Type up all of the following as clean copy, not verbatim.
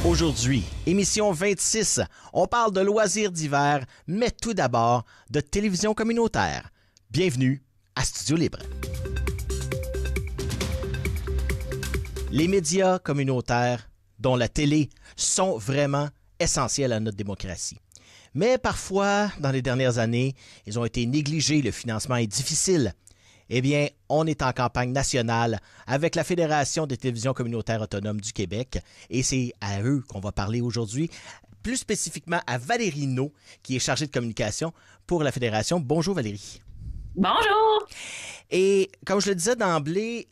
Aujourd'hui, émission 26, on parle de loisirs d'hiver, mais tout d'abord de télévision communautaire. Bienvenue à Studio Libre. Les médias communautaires, dont la télé, sont vraiment essentiels à notre démocratie. Mais parfois, dans les dernières années, ils ont été négligés, le financement est difficile. Eh bien, on est en campagne nationale avec la Fédération des télévisions communautaires autonomes du Québec et c'est à eux qu'on va parler aujourd'hui, plus spécifiquement à Valérie Naud, qui est chargée de communication pour la Fédération. Bonjour Valérie. Bonjour! Et comme je le disais d'emblée,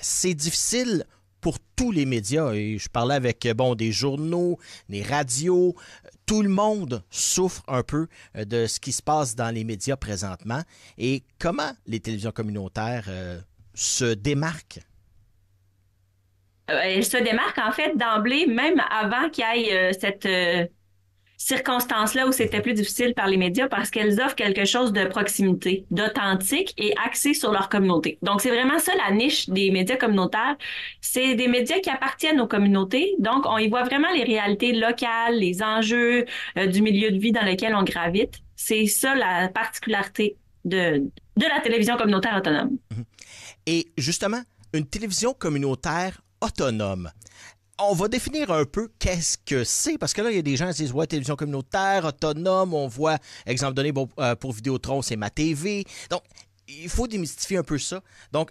c'est difficile pour tous les médias. Et je parlais avec des journaux, des radios. Tout le monde souffre un peu de ce qui se passe dans les médias présentement. Et comment les télévisions communautaires se démarquent? Elle se démarque en fait d'emblée, même avant qu'il y ait cette circonstance-là où c'était plus difficile par les médias parce qu'elles offrent quelque chose de proximité, d'authentique et axé sur leur communauté. Donc, c'est vraiment ça la niche des médias communautaires. C'est des médias qui appartiennent aux communautés. Donc, on y voit vraiment les réalités locales, les enjeux du milieu de vie dans lequel on gravite. C'est ça la particularité de la télévision communautaire autonome. Et justement, une télévision communautaire autonome. On va définir un peu qu'est-ce que c'est, parce que là, il y a des gens qui disent, ouais, télévision communautaire, autonome, on voit, exemple donné, pour Vidéotron, c'est ma TV. Donc, il faut démystifier un peu ça. Donc,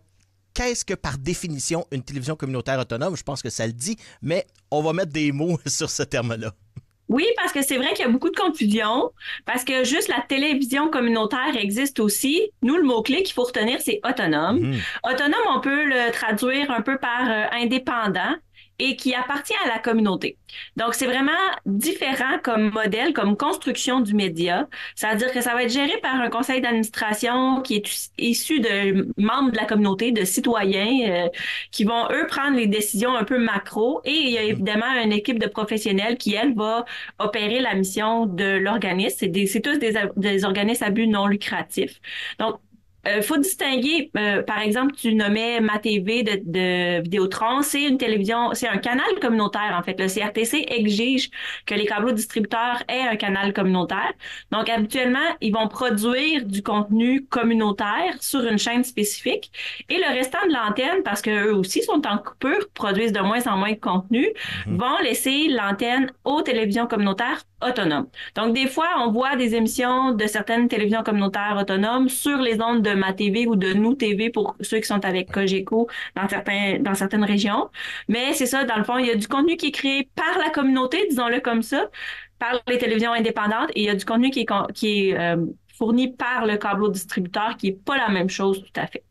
qu'est-ce que, par définition, une télévision communautaire autonome? Je pense que ça le dit, mais on va mettre des mots sur ce terme-là. Oui, parce que c'est vrai qu'il y a beaucoup de confusion, parce que juste la télévision communautaire existe aussi. Nous, le mot-clé qu'il faut retenir, c'est autonome. Autonome, on peut le traduire un peu par indépendant et qui appartient à la communauté. Donc, c'est vraiment différent comme modèle, comme construction du média. C'est-à-dire que ça va être géré par un conseil d'administration qui est issu de membres de la communauté, de citoyens qui vont, eux, prendre les décisions un peu macro. Et il y a évidemment une équipe de professionnels qui, elle, va opérer la mission de l'organisme. C'est tous des organismes à but non lucratif. Donc, faut distinguer, par exemple, tu nommais Ma TV de Vidéotron, c'est une télévision, c'est un canal communautaire en fait. Le CRTC exige que les câbleaux distributeurs aient un canal communautaire. Donc, habituellement, ils vont produire du contenu communautaire sur une chaîne spécifique et le restant de l'antenne, parce que eux aussi sont en coupure, produisent de moins en moins de contenu, vont laisser l'antenne aux télévisions communautaires autonomes. Donc, des fois, on voit des émissions de certaines télévisions communautaires autonomes sur les ondes de Ma TV ou de Nous TV pour ceux qui sont avec Cogeco dans certaines régions. Mais c'est ça, dans le fond, il y a du contenu qui est créé par la communauté, disons-le comme ça, par les télévisions indépendantes, et il y a du contenu qui est fourni par le câbleau distributeur, qui est pas la même chose tout à fait.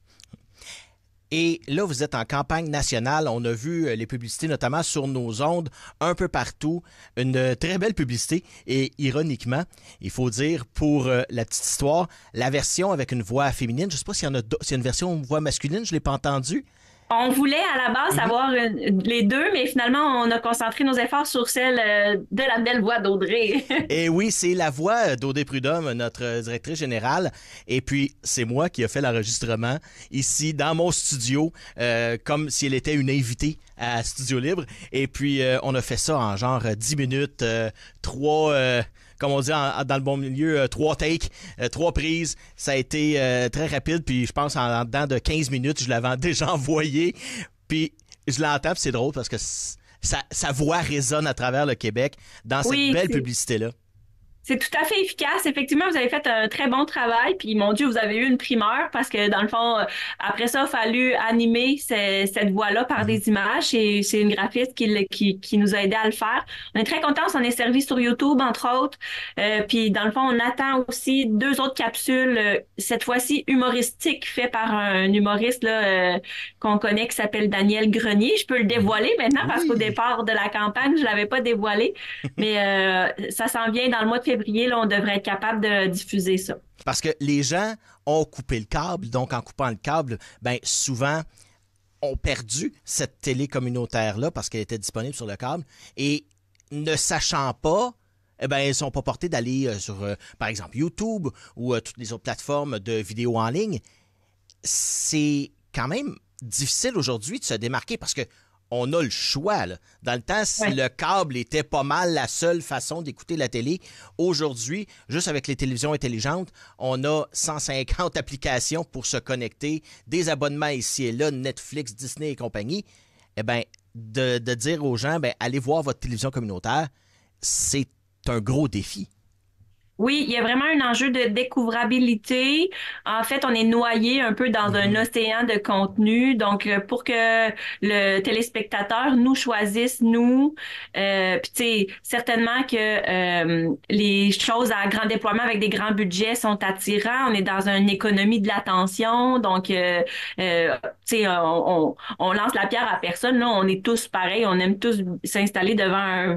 Et là, vous êtes en campagne nationale. On a vu les publicités, notamment sur nos ondes, un peu partout. Une très belle publicité. Et ironiquement, il faut dire, pour la petite histoire, la version avec une voix féminine, je ne sais pas s'il y a une version voix masculine, je ne l'ai pas entendue. On voulait à la base avoir les deux, mais finalement, on a concentré nos efforts sur celle de la belle voix d'Audrey. Et oui, c'est la voix d'Audrey Prudhomme, notre directrice générale. Et puis, c'est moi qui ai fait l'enregistrement ici, dans mon studio, comme si elle était une invitée à Studio Libre. Et puis, on a fait ça en genre 10 minutes, comme on dit dans le bon milieu, 3 takes, 3 prises. Ça a été très rapide, puis je pense en dedans de 15 minutes, je l'avais déjà envoyé. Puis je l'entends, puis c'est drôle parce que sa voix résonne à travers le Québec dans cette belle publicité-là. C'est tout à fait efficace. Effectivement, vous avez fait un très bon travail. Puis, mon Dieu, vous avez eu une primeur parce que, dans le fond, après ça, il a fallu animer cette voix-là par des images. Et c'est une graphiste qui nous a aidé à le faire. On est très contents. On s'en est servi sur YouTube, entre autres. Puis, dans le fond, on attend aussi 2 autres capsules, cette fois-ci humoristiques, fait par un humoriste là qu'on connaît qui s'appelle Daniel Grenier. Je peux le dévoiler maintenant parce qu'au départ de la campagne, je l'avais pas dévoilé. Mais ça s'en vient dans le mois de février, là, on devrait être capable de diffuser ça. Parce que les gens ont coupé le câble, donc en coupant le câble, ben souvent ont perdu cette télé communautaire-là parce qu'elle était disponible sur le câble et ne sachant pas, eh ben ils sont pas portés d'aller sur, par exemple, YouTube ou toutes les autres plateformes de vidéos en ligne. C'est quand même difficile aujourd'hui de se démarquer parce que on a le choix, là. Dans le temps, le câble était pas mal la seule façon d'écouter la télé. Aujourd'hui, juste avec les télévisions intelligentes, on a 150 applications pour se connecter, des abonnements ici et là, Netflix, Disney et compagnie. Eh bien, de dire aux gens, allez voir votre télévision communautaire, c'est un gros défi. Oui, il y a vraiment un enjeu de découvrabilité. En fait, on est noyé un peu dans un océan de contenu. Donc, pour que le téléspectateur nous choisisse, puis tu sais, certainement que les choses à grand déploiement avec des grands budgets sont attirants. On est dans une économie de l'attention. Donc, tu sais, on lance la pierre à personne. Là, on est tous pareils. On aime tous s'installer devant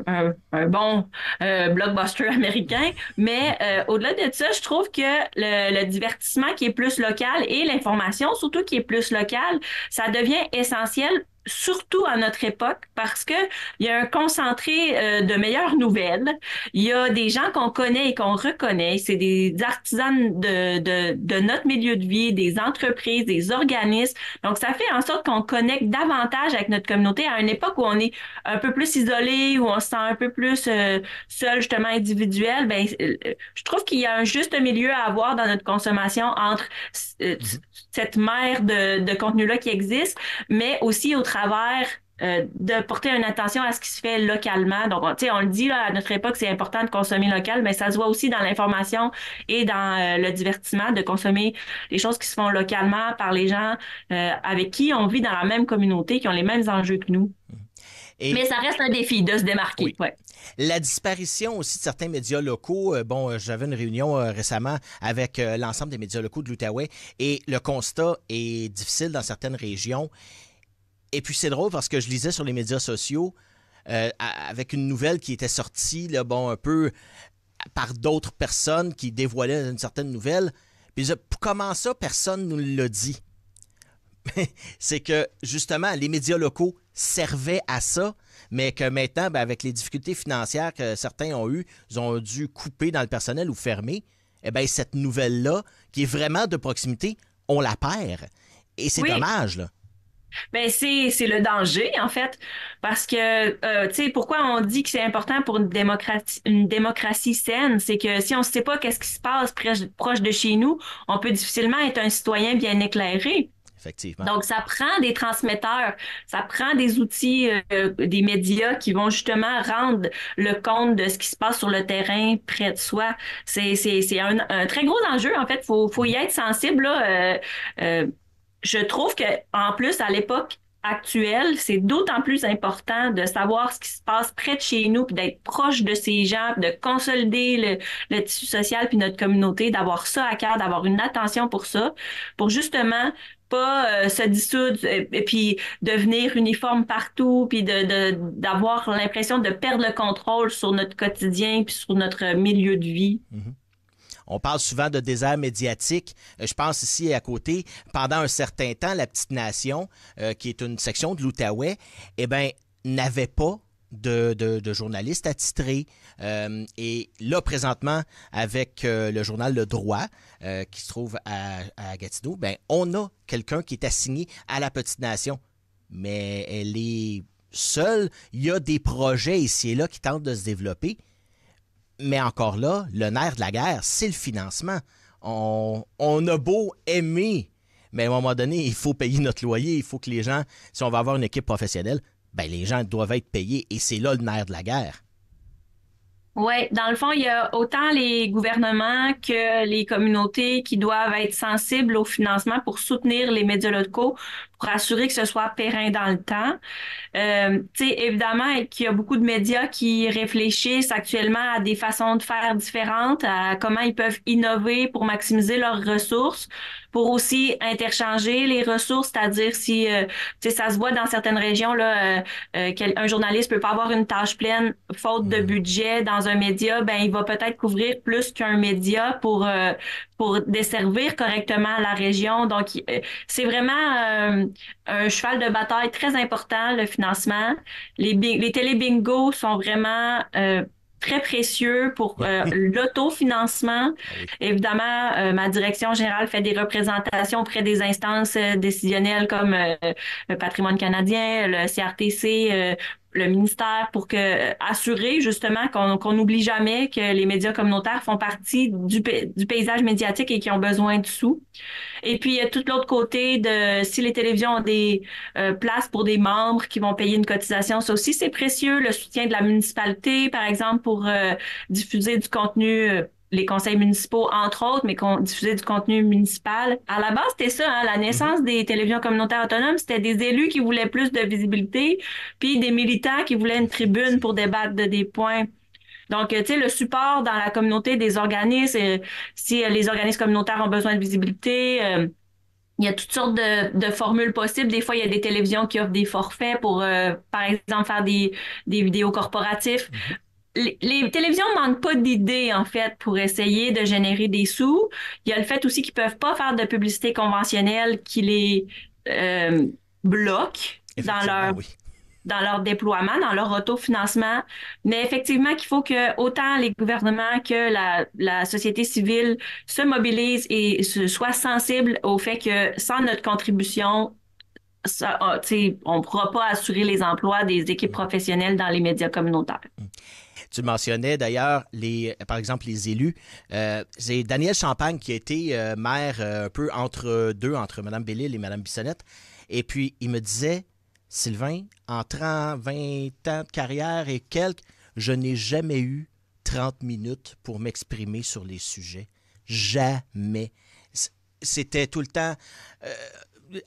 un bon blockbuster américain. Mais au-delà de ça, je trouve que le divertissement qui est plus local et l'information, surtout qui est plus locale, ça devient essentiel surtout à notre époque, parce que il y a un concentré de meilleures nouvelles. Il y a des gens qu'on connaît et qu'on reconnaît. C'est des artisans de notre milieu de vie, des entreprises, des organismes. Donc, ça fait en sorte qu'on connecte davantage avec notre communauté à une époque où on est un peu plus isolé, où on se sent un peu plus seul, justement, individuel. Je trouve qu'il y a un juste milieu à avoir dans notre consommation entre cette mer de contenu-là qui existe, mais aussi au travers de porter une attention à ce qui se fait localement. Donc, tu sais, on le dit, là, à notre époque, c'est important de consommer local, mais ça se voit aussi dans l'information et dans le divertissement, de consommer les choses qui se font localement par les gens avec qui on vit dans la même communauté, qui ont les mêmes enjeux que nous. Mais ça reste un défi de se démarquer. Oui. Ouais. La disparition aussi de certains médias locaux. J'avais une réunion récemment avec l'ensemble des médias locaux de l'Outaouais et le constat est difficile dans certaines régions. Et puis c'est drôle parce que je lisais sur les médias sociaux avec une nouvelle qui était sortie là, un peu par d'autres personnes qui dévoilaient une certaine nouvelle. Puis comment ça, personne nous l'a dit? C'est que, justement, les médias locaux servaient à ça, mais que maintenant, avec les difficultés financières que certains ont eues, ils ont dû couper dans le personnel ou fermer. Eh bien, cette nouvelle-là, qui est vraiment de proximité, on la perd. Et c'est dommage, là. Ben c'est le danger en fait parce que tu sais pourquoi on dit que c'est important pour une démocratie saine, c'est que si on ne sait pas qu'est-ce qui se passe proche de chez nous, on peut difficilement être un citoyen bien éclairé. Effectivement. Donc, ça prend des transmetteurs, ça prend des outils, des médias qui vont justement rendre le compte de ce qui se passe sur le terrain près de soi. C'est un très gros enjeu, en fait. Faut y être sensible, là. Je trouve que en plus, à l'époque actuelle, c'est d'autant plus important de savoir ce qui se passe près de chez nous, puis d'être proche de ces gens, puis de consolider le tissu social puis notre communauté, d'avoir ça à cœur, d'avoir une attention pour ça, pour justement pas se dissoudre et puis devenir uniforme partout, puis d'avoir l'impression de perdre le contrôle sur notre quotidien puis sur notre milieu de vie. Mm-hmm. On parle souvent de désert médiatique. Je pense ici à côté, pendant un certain temps, la Petite Nation, qui est une section de l'Outaouais, n'avait pas de journalistes attitrés. Et là, présentement, avec le journal Le Droit, qui se trouve à Gatineau, on a quelqu'un qui est assigné à la Petite Nation. Mais elle est seule. Il y a des projets ici et là qui tentent de se développer. Mais encore là, le nerf de la guerre, c'est le financement. On a beau aimer, mais à un moment donné, il faut payer notre loyer. Il faut que les gens, si on va avoir une équipe professionnelle, les gens doivent être payés. Et c'est là le nerf de la guerre. Oui, dans le fond, il y a autant les gouvernements que les communautés qui doivent être sensibles au financement pour soutenir les médias locaux, pour assurer que ce soit périn dans le temps. Tu sais, évidemment qu'il y a beaucoup de médias qui réfléchissent actuellement à des façons de faire différentes, à comment ils peuvent innover pour maximiser leurs ressources, pour aussi interchanger les ressources, c'est-à-dire si, tu sais, ça se voit dans certaines régions, là, un journaliste peut pas avoir une tâche pleine faute de budget dans un média, il va peut-être couvrir plus qu'un média pour desservir correctement la région. Donc, c'est vraiment un cheval de bataille très important, le financement. Les télé-bingos sont vraiment très précieux pour l'autofinancement. Ah oui. Évidemment, ma direction générale fait des représentations auprès des instances décisionnelles comme le Patrimoine canadien, le CRTC, le ministère pour assurer justement qu'on n'oublie jamais que les médias communautaires font partie du paysage médiatique et qui ont besoin de sous. Et puis, il y a tout l'autre côté de si les télévisions ont des places pour des membres qui vont payer une cotisation, ça aussi, c'est précieux. Le soutien de la municipalité, par exemple, pour diffuser du contenu, les conseils municipaux, entre autres, mais diffuser du contenu municipal. À la base, c'était ça, hein, la Mhm. naissance des télévisions communautaires autonomes, c'était des élus qui voulaient plus de visibilité, puis des militants qui voulaient une tribune pour Effectivement. débattre de des points. Donc, tu sais, le support dans la communauté des organismes, si les organismes communautaires ont besoin de visibilité, il y a toutes sortes de formules possibles. Des fois, il y a des télévisions qui offrent des forfaits pour, par exemple, faire des vidéos corporatifs. Mhm. Les télévisions ne manquent pas d'idées, en fait, pour essayer de générer des sous. Il y a le fait aussi qu'ils peuvent pas faire de publicité conventionnelle qui les bloque Effectivement, oui. dans leur déploiement, dans leur autofinancement. Mais effectivement, qu'il faut que autant les gouvernements que la société civile se mobilisent et soient sensibles au fait que sans notre contribution, on ne pourra pas assurer les emplois des équipes Mhm. professionnelles dans les médias communautaires. Tu mentionnais d'ailleurs, par exemple, les élus. C'est Daniel Champagne qui a été maire un peu entre deux, entre Mme Bellil et Mme Bissonnette. Et puis, il me disait, Sylvain, en 30, 20 ans de carrière et quelques, je n'ai jamais eu 30 minutes pour m'exprimer sur les sujets. Jamais. C'était tout le temps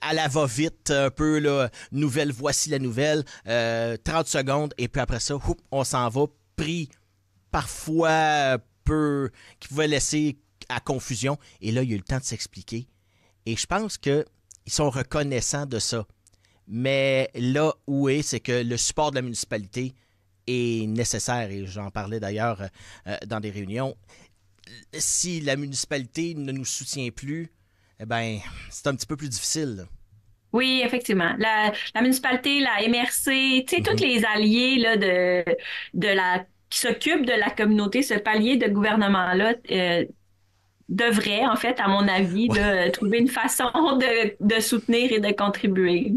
à la va-vite, un peu, là, nouvelle, voici la nouvelle, 30 secondes, et puis après ça, on s'en va, pris parfois peu, qui pouvait laisser à confusion. Et là, il y a eu le temps de s'expliquer. Et je pense qu'ils sont reconnaissants de ça. Mais là où c'est que le support de la municipalité est nécessaire, et j'en parlais d'ailleurs dans des réunions. Si la municipalité ne nous soutient plus, eh ben, c'est un petit peu plus difficile, là. Oui, effectivement. La municipalité, la MRC, tu sais, tous Mhm. les alliés là, qui s'occupent de la communauté, ce palier de gouvernement-là, devrait, en fait, à mon avis, Ouais, là, trouver une façon de soutenir et de contribuer.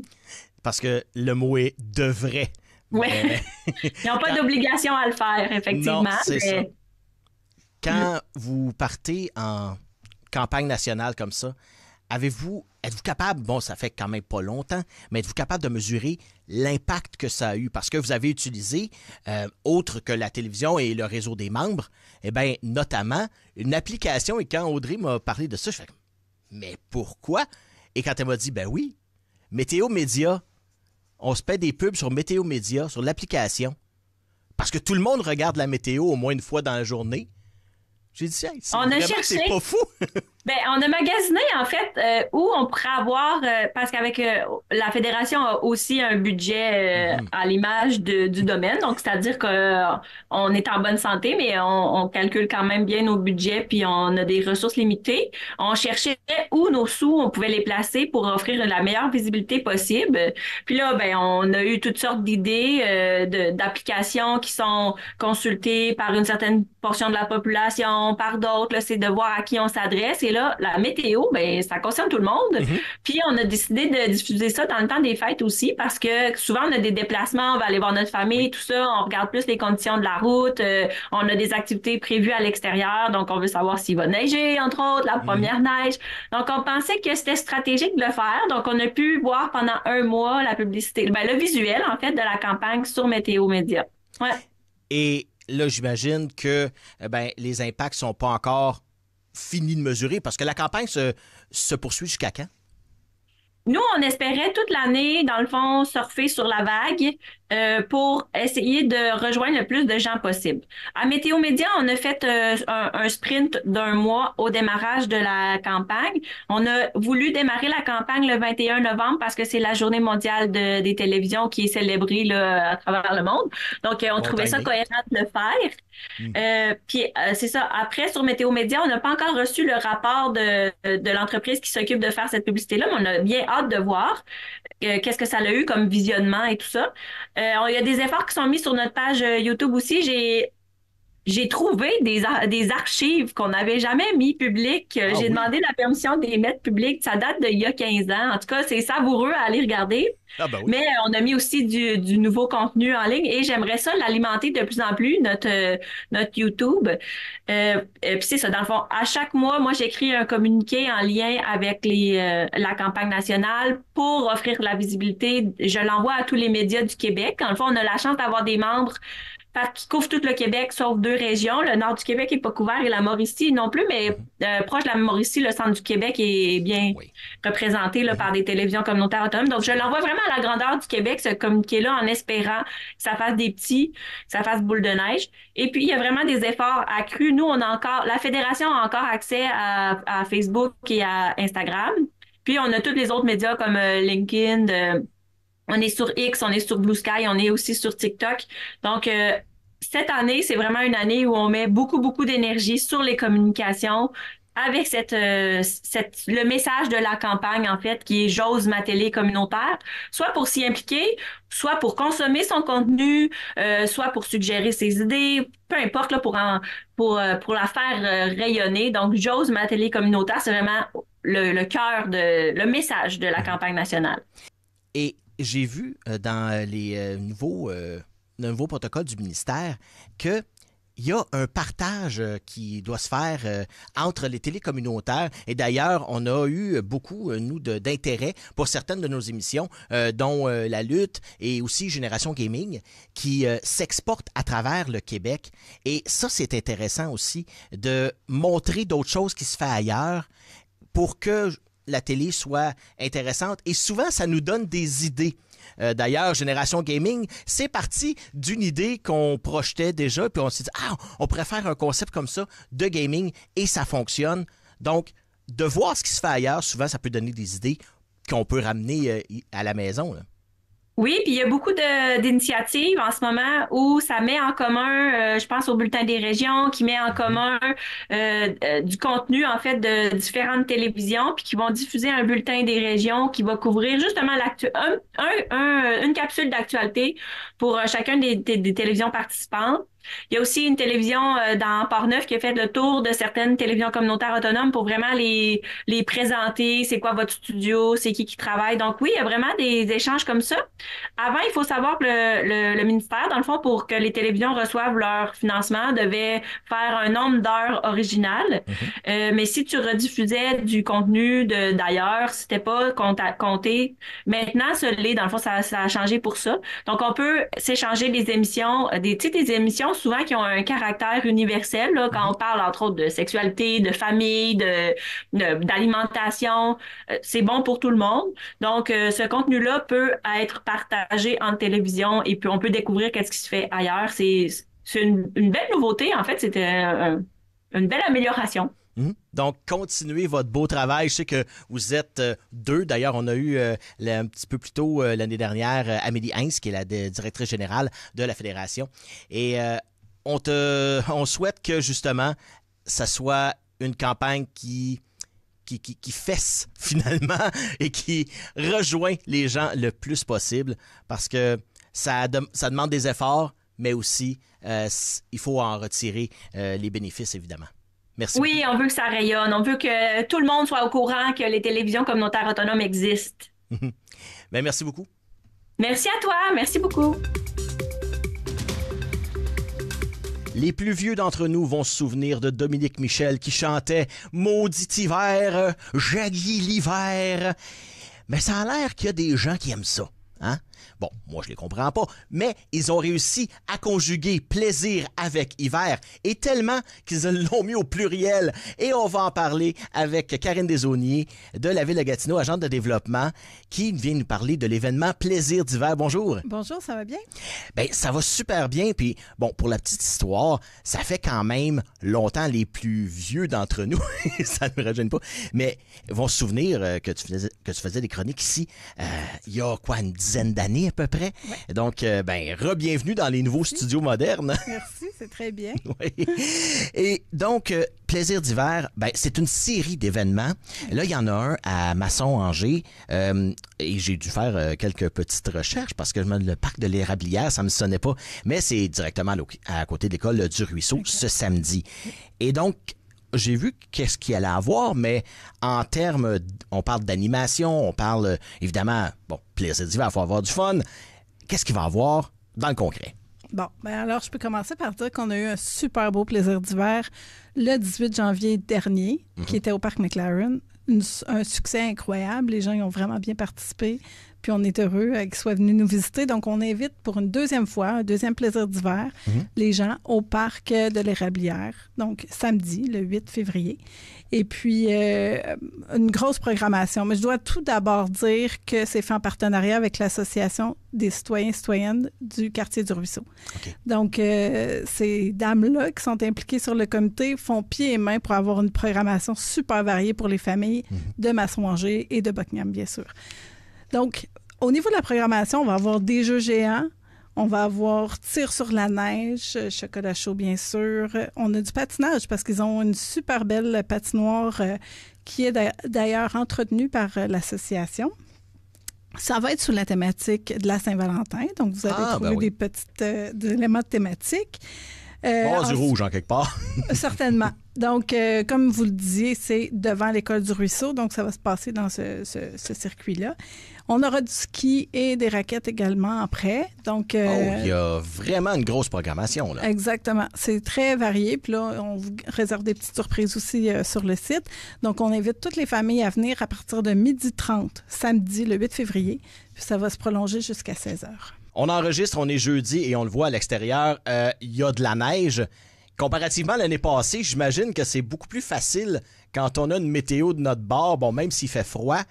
parce que le mot est devrait. Oui, Mais ils n'ont pas quand... d'obligation à le faire, non, effectivement, c'est ça. mais Quand vous partez en campagne nationale comme ça, êtes-vous capable, bon, ça fait quand même pas longtemps, mais êtes-vous capable de mesurer l'impact que ça a eu? Parce que vous avez utilisé, autre que la télévision et le réseau des membres, eh bien, notamment, une application. Et quand Audrey m'a parlé de ça, je fais, mais pourquoi? Et quand elle m'a dit, ben oui, Météo Média, on se paie des pubs sur Météo Média, sur l'application, parce que tout le monde regarde la météo au moins une fois dans la journée. J'ai dit, hey, c'est on a vraiment que c'est cherché. pas fou. Ben, on a magasiné, en fait, où on pourrait avoir, parce qu'avec la Fédération a aussi un budget Mhm. à l'image du domaine, donc c'est-à-dire qu'on est en bonne santé, mais on calcule quand même bien nos budgets, puis on a des ressources limitées. On cherchait où nos sous, on pouvait les placer pour offrir la meilleure visibilité possible. Puis là, ben, on a eu toutes sortes d'idées d'applications qui sont consultées par une certaine portion de la population, par d'autres. Là, c'est de voir à qui on s'adresse. Et là, la météo, ben, ça concerne tout le monde. Mhm. Puis, on a décidé de diffuser ça dans le temps des fêtes aussi parce que souvent, on a des déplacements, on va aller voir notre famille, Oui. tout ça. On regarde plus les conditions de la route. On a des activités prévues à l'extérieur. Donc, on veut savoir s'il va neiger, entre autres, la Mhm. première neige. Donc, on pensait que c'était stratégique de le faire. Donc, on a pu voir pendant un mois la publicité, ben, le visuel, en fait, de la campagne sur Météo Média. Ouais. Et là, j'imagine que ben, les impacts sont pas encore finis de mesurer parce que la campagne se poursuit jusqu'à quand? Nous, on espérait toute l'année, dans le fond, surfer sur la vague pour essayer de rejoindre le plus de gens possible. À Météo Média, on a fait un sprint d'un mois au démarrage de la campagne. On a voulu démarrer la campagne le 21 novembre parce que c'est la journée mondiale des télévisions qui est célébrée là, à travers le monde. Donc, on Bon trouvait ça timing. cohérent de le faire. Mm. C'est ça. Après, sur Météo Média, on n'a pas encore reçu le rapport de l'entreprise qui s'occupe de faire cette publicité-là, mais on a bien hâte de voir qu'est-ce que ça a eu comme visionnement et tout ça. Il y a des efforts qui sont mis sur notre page YouTube aussi. j'ai trouvé des archives qu'on n'avait jamais mis publiques. Ah J'ai oui? demandé la permission de les mettre publiques. Ça date d'il y a 15 ans. En tout cas, c'est savoureux à aller regarder. Ah ben oui. Mais on a mis aussi du nouveau contenu en ligne et j'aimerais ça l'alimenter de plus en plus, notre YouTube. Puis c'est ça, dans le fond, à chaque mois, moi, j'écris un communiqué en lien avec la campagne nationale pour offrir la visibilité. Je l'envoie à tous les médias du Québec. Dans le fond, on a la chance d'avoir des membres qui couvrent tout le Québec, sauf 2 régions. Le nord du Québec n'est pas couvert et la Mauricie non plus, mais Mhm. proche de la Mauricie, le centre du Québec est bien Oui. représenté là, par des télévisions communautaires autonomes. Donc, je l'envoie vraiment à la grandeur du Québec, ce communiqué-là, en espérant que ça fasse des petits, que ça fasse boule de neige. Et puis, il y a vraiment des efforts accrus. Nous, la Fédération a encore accès à Facebook et à Instagram. Puis, on a tous les autres médias comme LinkedIn, on est sur X, on est sur Blue Sky, on est aussi sur TikTok. Donc, cette année, c'est vraiment une année où on met beaucoup, beaucoup d'énergie sur les communications avec le message de la campagne, en fait, qui est J'ose ma télé communautaire, soit pour s'y impliquer, soit pour consommer son contenu, soit pour suggérer ses idées, peu importe, là, pour la faire rayonner. Donc, J'ose ma télé communautaire, c'est vraiment le cœur le message de la Mhm. campagne nationale. Et j'ai vu dans les nouveaux protocoles du ministère que il y a un partage qui doit se faire entre les télés communautaires. Et d'ailleurs, on a eu beaucoup, nous, d'intérêt pour certaines de nos émissions, dont La Lutte et aussi Génération Gaming, qui s'exportent à travers le Québec. Et ça, c'est intéressant aussi de montrer d'autres choses qui se font ailleurs pour que la télé soit intéressante. Et souvent, ça nous donne des idées. D'ailleurs, Génération Gaming, c'est parti d'une idée qu'on projetait déjà, puis on s'est dit, on pourrait faire un concept comme ça de gaming, et ça fonctionne. Donc, de voir ce qui se fait ailleurs, souvent, ça peut donner des idées qu'on peut ramener à la maison, là. Oui, puis il y a beaucoup d'initiatives en ce moment où ça met en commun, je pense au Bulletin des régions, qui met en Mhm. commun du contenu en fait de différentes télévisions, puis qui vont diffuser un bulletin des régions qui va couvrir justement une capsule d'actualité pour chacun des télévisions participantes. Il y a aussi une télévision dans Port-Neuf qui a fait le tour de certaines télévisions communautaires autonomes pour vraiment les présenter, c'est quoi votre studio, c'est qui travaille. Donc oui, il y a vraiment des échanges comme ça. Avant, il faut savoir que le ministère, dans le fond, pour que les télévisions reçoivent leur financement, devait faire un nombre d'heures originales. Mhm. Mais si tu rediffusais du contenu d'ailleurs, c'était pas compté. Maintenant, ça l'est. Dans le fond, ça a changé pour ça. Donc, on peut s'échanger des émissions, tu sais, des émissions souvent qui ont un caractère universel, là, quand on Mhm. parle, entre autres, de sexualité, de famille, d'alimentation. C'est bon pour tout le monde. Donc, ce contenu-là peut être partagé en télévision et puis on peut découvrir qu'est-ce qui se fait ailleurs. C'est une belle nouveauté. En fait, c'était une belle amélioration. Mhm. Donc, continuez votre beau travail. Je sais que vous êtes deux. D'ailleurs, on a eu un petit peu plus tôt l'année dernière Amélie Heinz, qui est la directrice générale de la Fédération. Et on souhaite que, justement, ça soit une campagne qui fesse finalement et qui rejoint les gens le plus possible parce que ça demande des efforts, mais aussi il faut en retirer les bénéfices, évidemment. Merci beaucoup. Oui, on veut que ça rayonne. On veut que tout le monde soit au courant que les télévisions communautaires autonomes existent. Ben, merci beaucoup. Merci à toi. Merci beaucoup. Les plus vieux d'entre nous vont se souvenir de Dominique Michel qui chantait Maudit hiver, jaillit l'hiver. Mais ça a l'air qu'il y a des gens qui aiment ça. Hein? Bon, moi je les comprends pas, mais ils ont réussi à conjuguer plaisir avec hiver et tellement qu'ils l'ont mis au pluriel. Et on va en parler avec Karine Desaulniers de la Ville de Gatineau, agente de développement, qui vient nous parler de l'événement Plaisir d'hiver. Bonjour. Bonjour, ça va bien? Ben, ça va super bien. Puis, bon, pour la petite histoire, ça fait quand même longtemps les plus vieux d'entre nous, ça ne me rajeunit pas, mais vont se souvenir que tu faisais des chroniques ici il y a quoi, une dizaine d'années année à peu près. Ouais. Donc, re-bienvenue dans les nouveaux studios modernes. Merci, c'est très bien. Oui. Et donc, Plaisir d'hiver, c'est une série d'événements. Là, il y en a un à Masson-Angers et j'ai dû faire quelques petites recherches parce que le parc de l'Érablière, ça me sonnait pas. Mais c'est directement à côté de l'école du Ruisseau ce samedi. Et donc, j'ai vu qu'est-ce qu'il allait avoir, mais en termes, on parle d'animation, on parle évidemment, Plaisir d'hiver, il faut avoir du fun. Qu'est-ce qu'il va y avoir dans le concret? Bon, alors je peux commencer par dire qu'on a eu un super beau Plaisir d'hiver le 18 janvier dernier, qui était au Parc McLaren. Un succès incroyable. Les gens y ont vraiment bien participé. Puis on est heureux qu'ils soient venus nous visiter. Donc, on invite pour une deuxième fois, un deuxième Plaisir d'hiver, les gens au Parc de l'Érablière. Donc, samedi, le 8 février. Et puis, une grosse programmation. Mais je dois tout d'abord dire que c'est fait en partenariat avec l'Association des citoyens et citoyennes du quartier du Ruisseau. Okay. Donc, ces dames-là qui sont impliquées sur le comité font pied et main pour avoir une programmation super variée pour les familles de Masson-Angers et de Buckingham, bien sûr. Donc, au niveau de la programmation, on va avoir des jeux géants, on va avoir tir sur la neige, chocolat chaud, bien sûr. On a du patinage parce qu'ils ont une super belle patinoire qui est d'ailleurs entretenue par l'association. Ça va être sous la thématique de la Saint-Valentin. Donc, vous allez trouver des petites éléments de thématique. Du rouge en quelque part. Certainement. Donc, comme vous le disiez, c'est devant l'école du Ruisseau. Donc, ça va se passer dans ce circuit-là. On aura du ski et des raquettes également après. Donc, il y a vraiment une grosse programmation, là. Exactement. C'est très varié. Puis là, on vous réserve des petites surprises aussi sur le site. Donc, on invite toutes les familles à venir à partir de 12h30, samedi, le 8 février. Puis ça va se prolonger jusqu'à 16h. On enregistre, on est jeudi et on le voit à l'extérieur, il y a de la neige. Comparativement à l'année passée, j'imagine que c'est beaucoup plus facile quand on a une météo de notre bord. Bon, même s'il fait froid,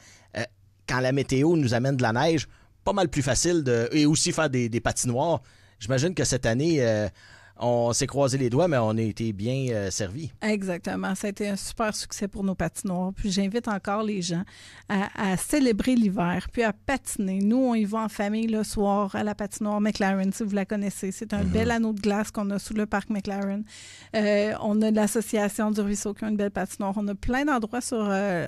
quand la météo nous amène de la neige, pas mal plus facile et aussi faire des patinoires. J'imagine que cette année, on s'est croisé les doigts, mais on a été bien servis. Exactement. Ça a été un super succès pour nos patinoires. Puis j'invite encore les gens à célébrer l'hiver, puis à patiner. Nous, on y va en famille le soir à la patinoire McLaren, si vous la connaissez. C'est un bel anneau de glace qu'on a sous le parc McLaren. On a l'Association du Ruisseau qui a une belle patinoire. On a plein d'endroits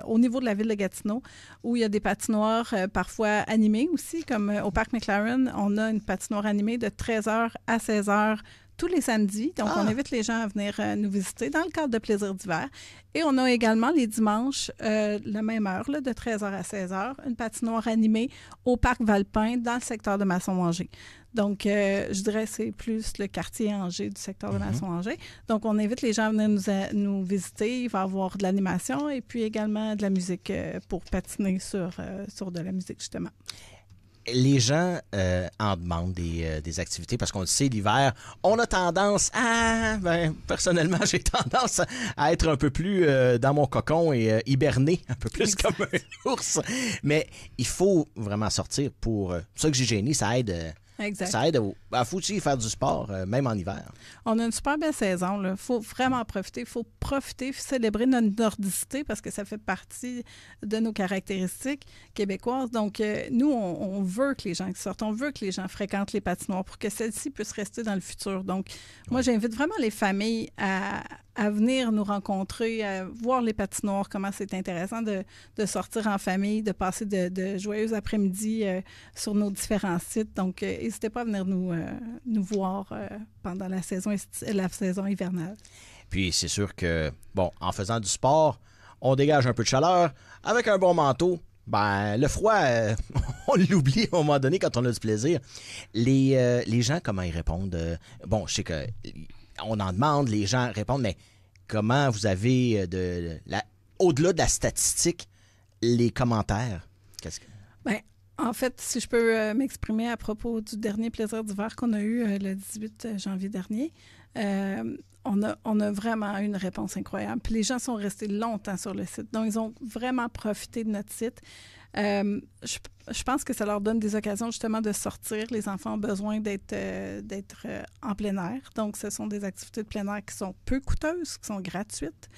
au niveau de la ville de Gatineau où il y a des patinoires parfois animées aussi, comme au parc McLaren. On a une patinoire animée de 13h à 16h tous les samedis. Donc, on invite les gens à venir nous visiter dans le cadre de Plaisir d'hiver. Et on a également les dimanches, la même heure, là, de 13h à 16h, une patinoire animée au parc Valpin dans le secteur de Masson-Angers. Donc, je dirais que c'est plus le quartier Angers du secteur de Masson-Angers. Donc, on invite les gens à venir nous visiter. Il va y avoir de l'animation et puis également de la musique pour patiner sur de la musique, justement. Les gens en demandent des activités parce qu'on le sait, l'hiver, on a tendance personnellement, j'ai tendance à être un peu plus dans mon cocon et hiberner un peu plus comme un ours. Mais il faut vraiment sortir pour ça que j'ai gêné, ça aide. Exact. Ça aide faut aussi faire du sport, même en hiver. On a une super belle saison. Il faut vraiment profiter. Il faut profiter, célébrer notre nordicité parce que ça fait partie de nos caractéristiques québécoises. Donc, nous, on veut que les gens sortent. On veut que les gens fréquentent les patinoires pour que celles-ci puissent rester dans le futur. Donc, moi, j'invite vraiment les familles à venir nous rencontrer, à voir les patinoires, comment c'est intéressant de sortir en famille, de passer de joyeux après-midi sur nos différents sites. Donc, n'hésitez pas à venir nous voir pendant la saison hivernale. Puis, c'est sûr que, en faisant du sport, on dégage un peu de chaleur. Avec un bon manteau, le froid, on l'oublie à un moment donné quand on a du plaisir. Les gens, comment ils répondent? Je sais que on en demande, les gens répondent, mais comment vous avez, au-delà de la statistique, les commentaires? En fait, si je peux m'exprimer à propos du dernier Plaisir d'hiver qu'on a eu le 18 janvier dernier, on a vraiment eu une réponse incroyable. Puis les gens sont restés longtemps sur le site. Donc, ils ont vraiment profité de notre site. Je pense que ça leur donne des occasions justement de sortir. Les enfants ont besoin d'être en plein air. Donc, ce sont des activités de plein air qui sont peu coûteuses, qui sont gratuites.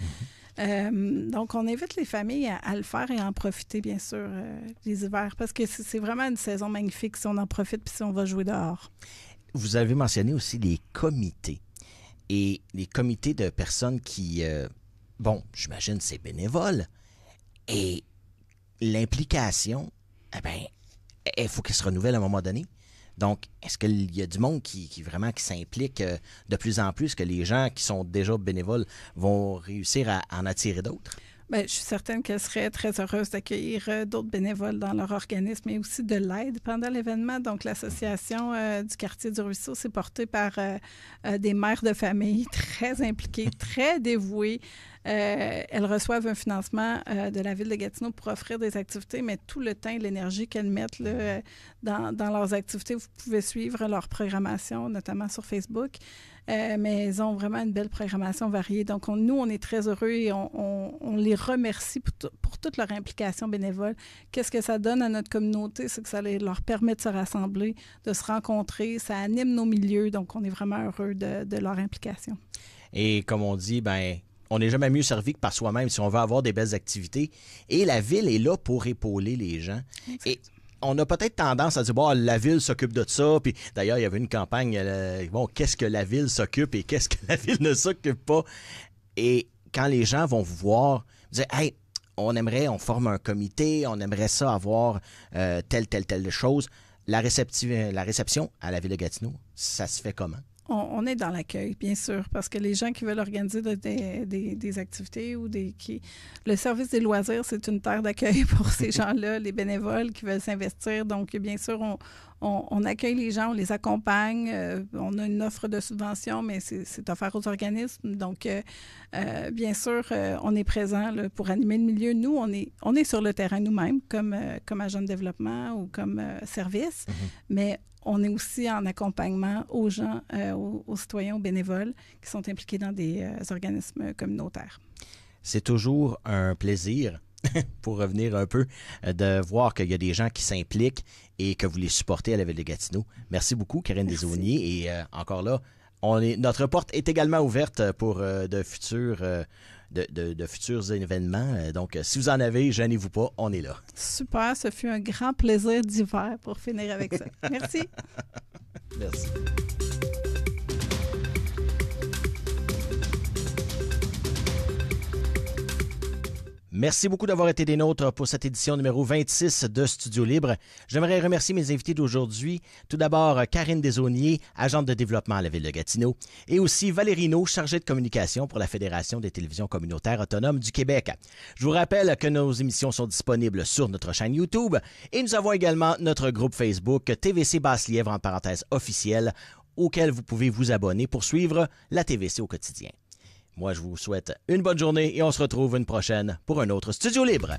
Donc, on invite les familles à le faire et à en profiter, bien sûr, les hivers, parce que c'est vraiment une saison magnifique si on en profite puis si on va jouer dehors. Vous avez mentionné aussi les comités. Et les comités de personnes qui, j'imagine c'est bénévole. Et l'implication, il faut qu'elle se renouvelle à un moment donné. Donc, est-ce qu'il y a du monde qui s'implique de plus en plus, que les gens qui sont déjà bénévoles vont réussir à en attirer d'autres? Bien, je suis certaine qu'elle serait très heureuse d'accueillir d'autres bénévoles dans leur organisme et aussi de l'aide pendant l'événement. Donc, l'association du quartier du Ruisseau, c'est portée par des mères de famille très impliquées, très dévouées. Elles reçoivent un financement de la Ville de Gatineau pour offrir des activités, mais tout le temps et l'énergie qu'elles mettent là, dans leurs activités, vous pouvez suivre leur programmation, notamment sur Facebook. Mais elles ont vraiment une belle programmation variée. Donc, nous, on est très heureux et on les remercie pour toute leur implication bénévole. Qu'est-ce que ça donne à notre communauté? C'est que ça leur permet de se rassembler, de se rencontrer. Ça anime nos milieux. Donc, on est vraiment heureux de leur implication. Et comme on dit, on n'est jamais mieux servi que par soi-même si on veut avoir des belles activités. Et la Ville est là pour épauler les gens. Exact. Et on a peut-être tendance à dire, la Ville s'occupe de ça. Puis d'ailleurs, il y avait une campagne, qu'est-ce que la Ville s'occupe et qu'est-ce que la Ville ne s'occupe pas? Et quand les gens vont vous voir, vous dire, hey, on forme un comité, on aimerait ça avoir telle chose. La réception à la Ville de Gatineau, ça se fait comment? On est dans l'accueil, bien sûr, parce que les gens qui veulent organiser des activités ou le service des loisirs, c'est une terre d'accueil pour ces gens-là, les bénévoles qui veulent s'investir. Donc, bien sûr, on accueille les gens, on les accompagne. On a une offre de subvention, mais c'est offert aux organismes. Donc, bien sûr, on est présent là, pour animer le milieu. Nous, on est sur le terrain nous-mêmes, comme agent de développement ou comme service, mais on est aussi en accompagnement aux gens, aux citoyens, aux bénévoles qui sont impliqués dans des organismes communautaires. C'est toujours un plaisir, pour revenir un peu, de voir qu'il y a des gens qui s'impliquent et que vous les supportez à la Ville de Gatineau. Merci beaucoup, Karine Desaulniers. Et encore là, notre porte est également ouverte pour de futurs événements. Donc, si vous en avez, gênez-vous pas, on est là. Super, ce fut un grand plaisir d'hiver pour finir avec ça. Merci. Merci. Merci beaucoup d'avoir été des nôtres pour cette édition numéro 26 de Studio Libre. J'aimerais remercier mes invités d'aujourd'hui. Tout d'abord, Karine Desaulniers, agente de développement à la Ville de Gatineau, et aussi Valérie Hinault, chargée de communication pour la Fédération des télévisions communautaires autonomes du Québec. Je vous rappelle que nos émissions sont disponibles sur notre chaîne YouTube et nous avons également notre groupe Facebook TVC Basse-Lièvre en parenthèse officielle, auquel vous pouvez vous abonner pour suivre la TVC au quotidien. Moi, je vous souhaite une bonne journée et on se retrouve une prochaine pour un autre Studio Libre.